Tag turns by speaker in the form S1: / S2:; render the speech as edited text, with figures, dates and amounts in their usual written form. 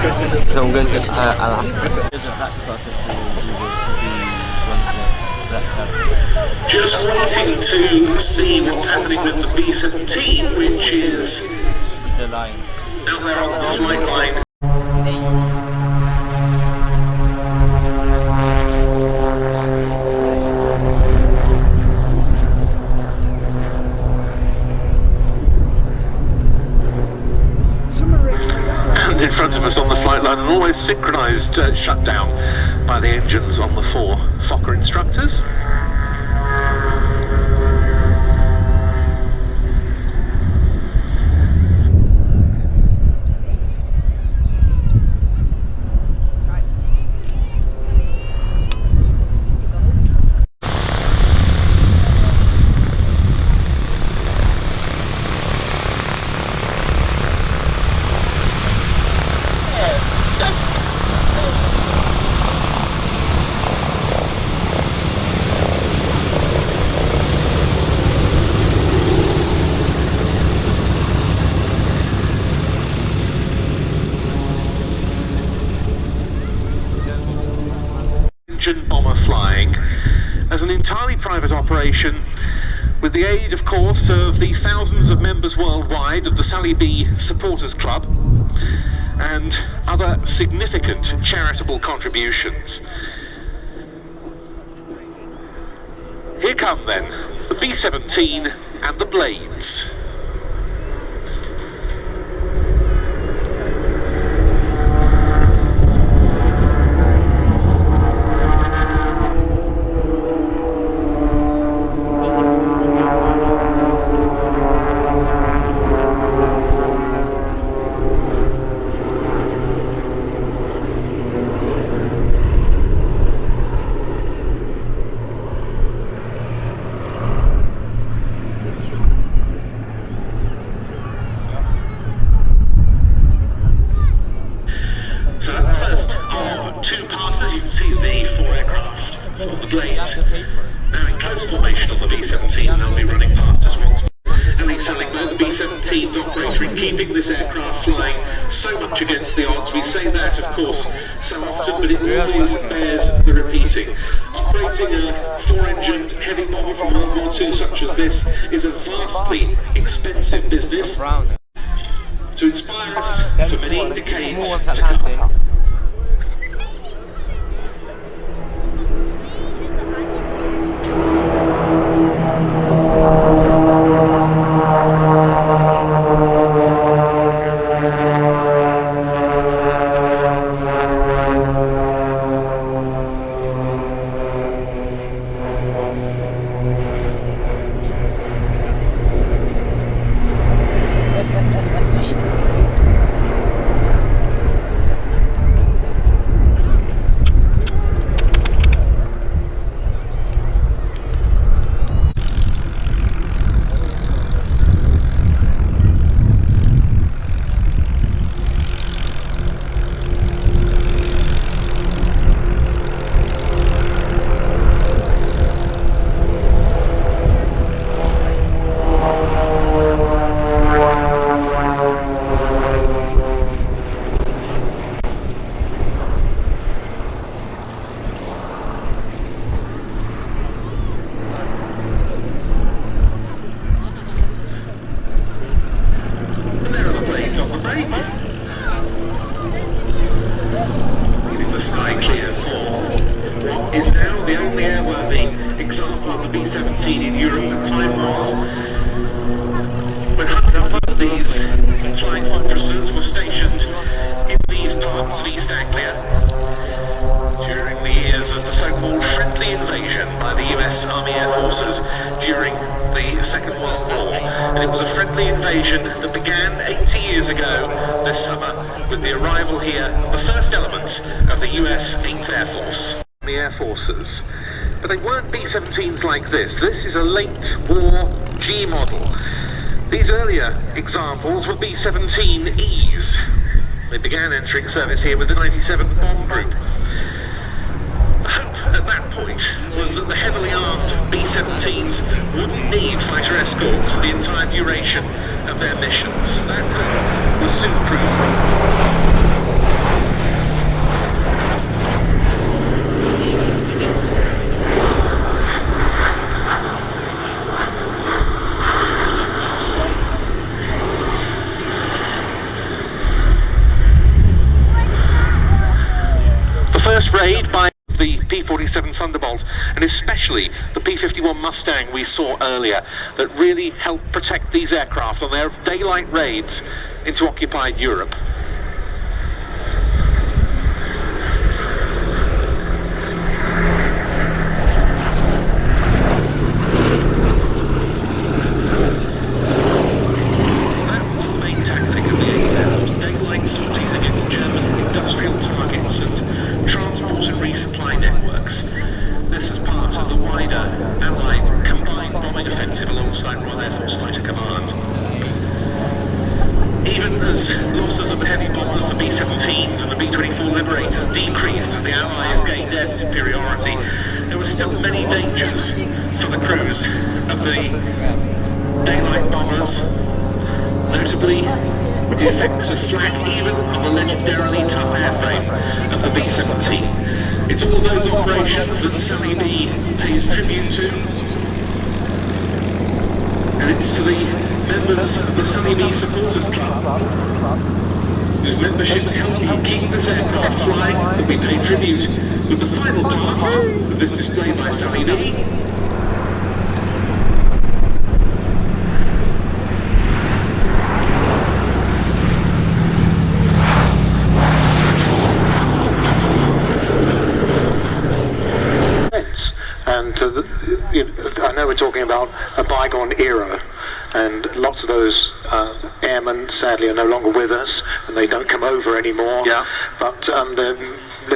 S1: So I'm going to Alaska.
S2: Just waiting to see what's happening with the B17, which is out there on the flight line. And in front of us on the flight line, an almost synchronised shutdown by the engines on the 4 Fokker instructors. Bomber flying as an entirely private operation with the aid, of course, of the thousands of members worldwide of the Sally B Supporters Club and other significant charitable contributions. Here come then the B17 and the Blades. So at first of 2 passes, you can see the 4 aircraft for the Blades. Now in close formation on the B17, they'll be running past us once more. And he's telling me the B17's operator in keeping this aircraft flying so much against the odds. We say that, of course, so often, but it always bears the repeating. Operating a 4-engined heavy bomber from World War II such as this is a vastly expensive business to inspire us for many decades to come. Leaving the sky clear for what is now the only airworthy example of the B-17 in Europe. At time was when hundreds of these flying fortresses were stationed in these parts of East Anglia during the years of the so-called friendly invasion by the US Army Air Forces during the Second World War. And it was a friendly invasion that began 80 years ago this summer with the arrival here of the first elements of the US 8th Air Force. The Air Forces. But they weren't B-17s like this. This is a late war G model. These earlier examples were B-17Es. They began entering service here with the 97th Bomb Group. The hope at that point was that the heavily armed B-17s wouldn't need fighter escorts for the entire duration of their missions. That was soon proved wrong. the P-47 Thunderbolt, and especially the P-51 Mustang we saw earlier, that really helped protect these aircraft on their daylight raids into occupied Europe. Sorties against German industrial targets and transport and resupply networks. This is part of the wider Allied combined bombing offensive alongside Royal Air Force Fighter Command. Even as losses of the heavy bombers, the B-17s and the B-24 Liberators decreased as the Allies gained air superiority, there were still many dangers for the crews of the daylight bombers, notably the effects of flak even on the legendarily tough airframe of the B-17. It's all those operations that Sally B pays tribute to, and it's to the members of the Sally B Supporters Club, whose memberships help keep this aircraft flying, that we pay tribute with the final parts of this display by Sally B.
S3: And I know we're talking about a bygone era, and lots of those airmen sadly are no longer with us, and they don't come over anymore.
S2: Yeah.
S3: But